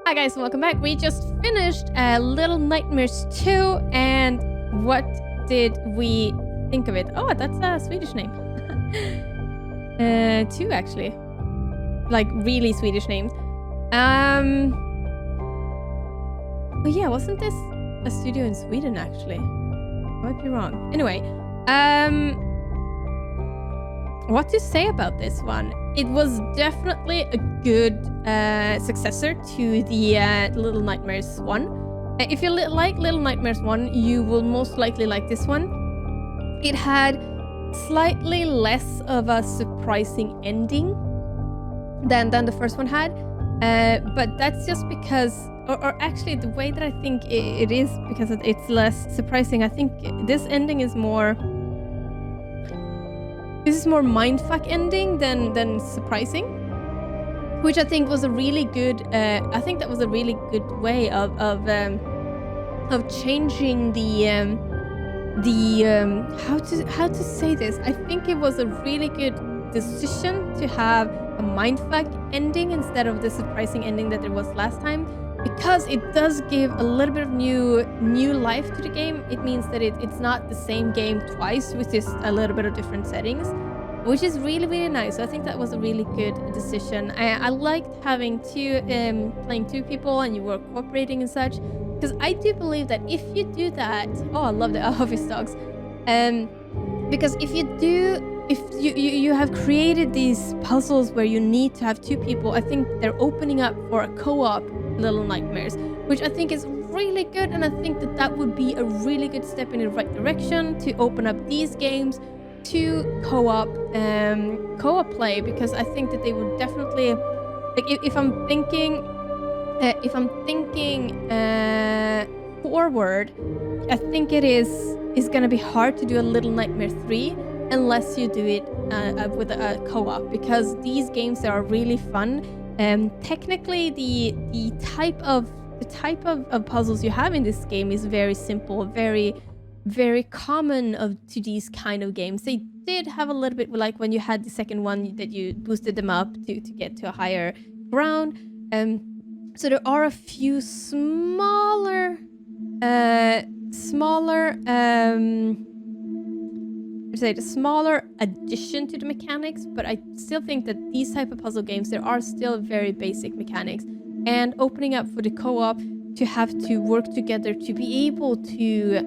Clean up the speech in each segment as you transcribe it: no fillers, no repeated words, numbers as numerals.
Hi guys, and welcome back. We just finished Little Nightmares 2, and what did we think of it? Oh, that's a Swedish name. 2 actually. Like really Swedish names. Oh yeah, wasn't this a studio in Sweden actually? I might be wrong. Anyway, what to say about this one? It was definitely a good successor to the Little Nightmares 1. If you like Little Nightmares 1, you will most likely like this one. It had slightly less of a surprising ending than the first one had. But that's just because, or actually the way that I think it is, because it's less surprising. I think this ending is more... This is more mindfuck ending than surprising, which I think was a really good. I think that was a really good way of changing how to say this. I think it was a really good decision to have a mindfuck ending instead of the surprising ending that there was last time, because it does give a little bit of new life to the game. It means that it's not the same game twice with just a little bit of different settings, which is really, really nice. So I think that was a really good decision. I liked having playing two people and you were cooperating and such, because I do believe that if you do that, oh, I love the office dogs. Because if you have created these puzzles where you need to have two people, I think they're opening up for a co-op Little Nightmares, which I think is really good, and I think that would be a really good step in the right direction to open up these games to co-op play, because I think that they would definitely, like, if I'm thinking forward, I think it is gonna be hard to do a Little Nightmare 3 unless you do it with a co-op, because these games are really fun. Technically, the type of puzzles you have in this game is very simple, very common to these kind of games. They did have a little bit, like when you had the second one that you boosted them up to get to a higher ground. So there are a few smaller addition to the mechanics, but I still think that these type of puzzle games, there are still very basic mechanics, and opening up for the co-op to have to work together to be able to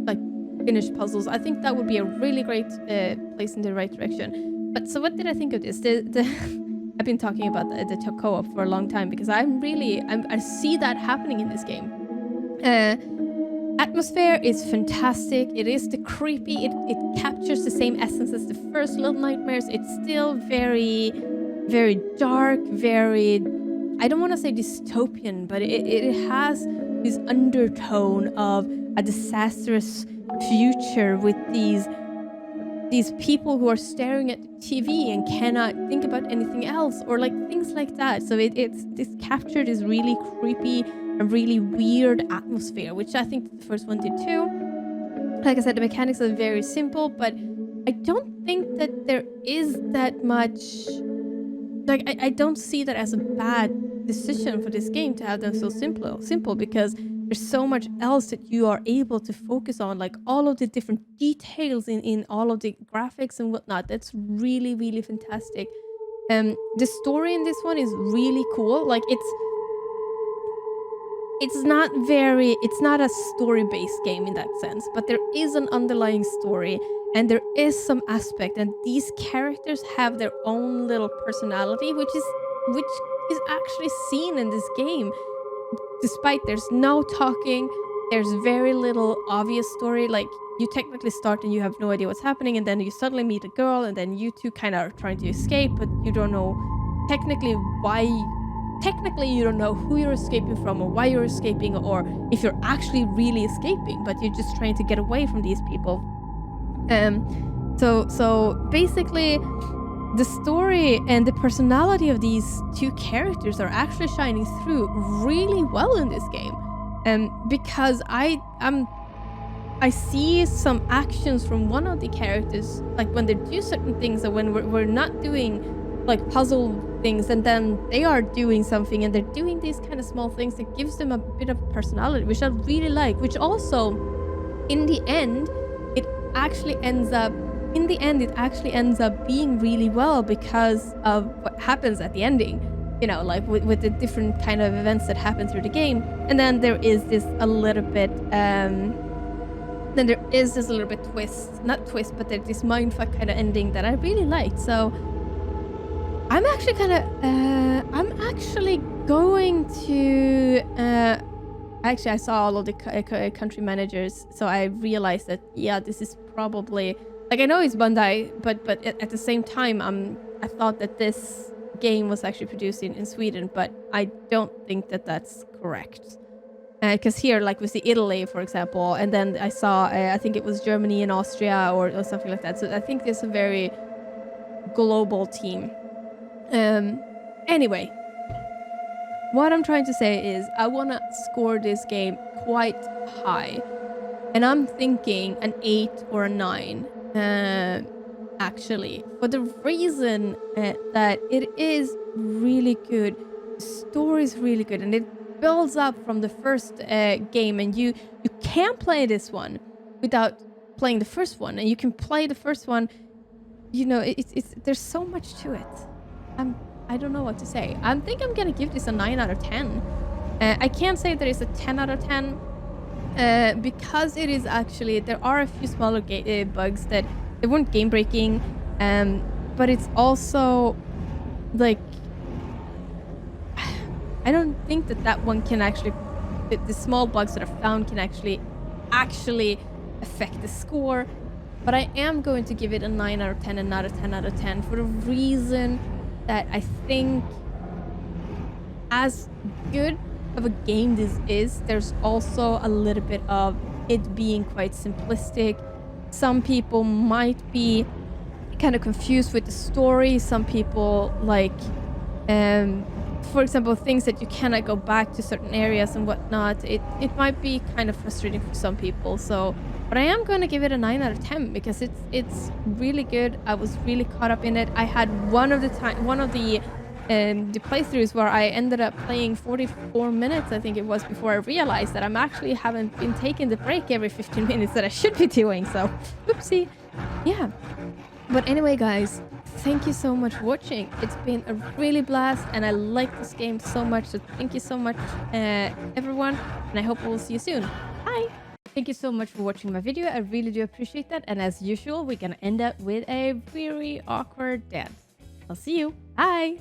like finish puzzles. I think that would be a really great place in the right direction. But so what did I think of this? I've been talking about the co-op for a long time, because I see that happening in this game. Atmosphere is fantastic. It is the creepy. It captures the same essence as the first Little Nightmares. It's still very, very dark, very, I don't want to say dystopian, but it has this undertone of a disastrous future with these people who are staring at the TV and cannot think about anything else, or like things like that. So it's captured this really creepy, a really weird atmosphere, which I think the first one did too. Like I said, the mechanics are very simple, but I don't think that there is that much, like, I don't see that as a bad decision for this game to have them so simple, because there's so much else that you are able to focus on, like all of the different details in all of the graphics and whatnot. That's really, really fantastic. The story in this one is really cool. Like it's not a story-based game in that sense, but there is an underlying story, and there is some aspect, and these characters have their own little personality, which is actually seen in this game. Despite there's no talking, there's very little obvious story. Like, you technically start and you have no idea what's happening, and then you suddenly meet a girl, and then you two kind of are trying to escape, but you don't know technically why. Technically, you don't know who you're escaping from, or why you're escaping, or if you're actually really escaping, but you're just trying to get away from these people. So basically, the story and the personality of these two characters are actually shining through really well in this game. Because I see some actions from one of the characters, like when they do certain things, or when we're not doing like puzzle things, and then they are doing something, and they're doing these kind of small things that gives them a bit of personality, which I really like. Which also, in the end, it actually ends up being really well because of what happens at the ending. You know, like with the different kind of events that happen through the game, and then there is this a little bit twist, not twist, but there's this mindfuck kind of ending that I really liked. So I'm actually going to actually, I saw all of the country managers, so I realized that, yeah, this is probably, like, I know it's Bandai, but at the same time, I thought that this game was actually produced in Sweden, but I don't think that that's correct. Because here, like, we see Italy, for example, and then I saw, I think it was Germany and Austria or something like that. So I think there's a very global team. Anyway, what I'm trying to say is I want to score this game quite high. And I'm thinking an 8 or a 9, actually. For the reason that it is really good. The story is really good. And it builds up from the first game. And you can't play this one without playing the first one. And you can play the first one. You know, there's so much to it. I don't know what to say. I think I'm gonna give this a 9 out of 10. I can't say that it's a 10 out of 10 because it is actually, there are a few smaller bugs that they weren't game breaking, but it's also like, I don't think that one can actually, the small bugs that are found can actually affect the score. But I am going to give it a 9 out of 10 and not a 10 out of 10 for the reason that I think, as good of a game this is, there's also a little bit of it being quite simplistic. Some people might be kind of confused with the story. Some people, like, for example, things that you cannot go back to certain areas and whatnot. It might be kind of frustrating for some people. So, but I am going to give it a 9 out of 10 because it's really good. I was really caught up in it. I had one of the playthroughs where I ended up playing 44 minutes, I think it was, before I realized that I'm actually haven't been taking the break every 15 minutes that I should be doing. So, oopsie. Yeah. But anyway, guys, thank you so much for watching. It's been a really blast, and I like this game so much. So thank you so much, everyone, and I hope we'll see you soon. Bye. Thank you so much for watching my video. I really do appreciate that. And as usual, we're gonna end up with a very awkward dance. I'll see you. Bye.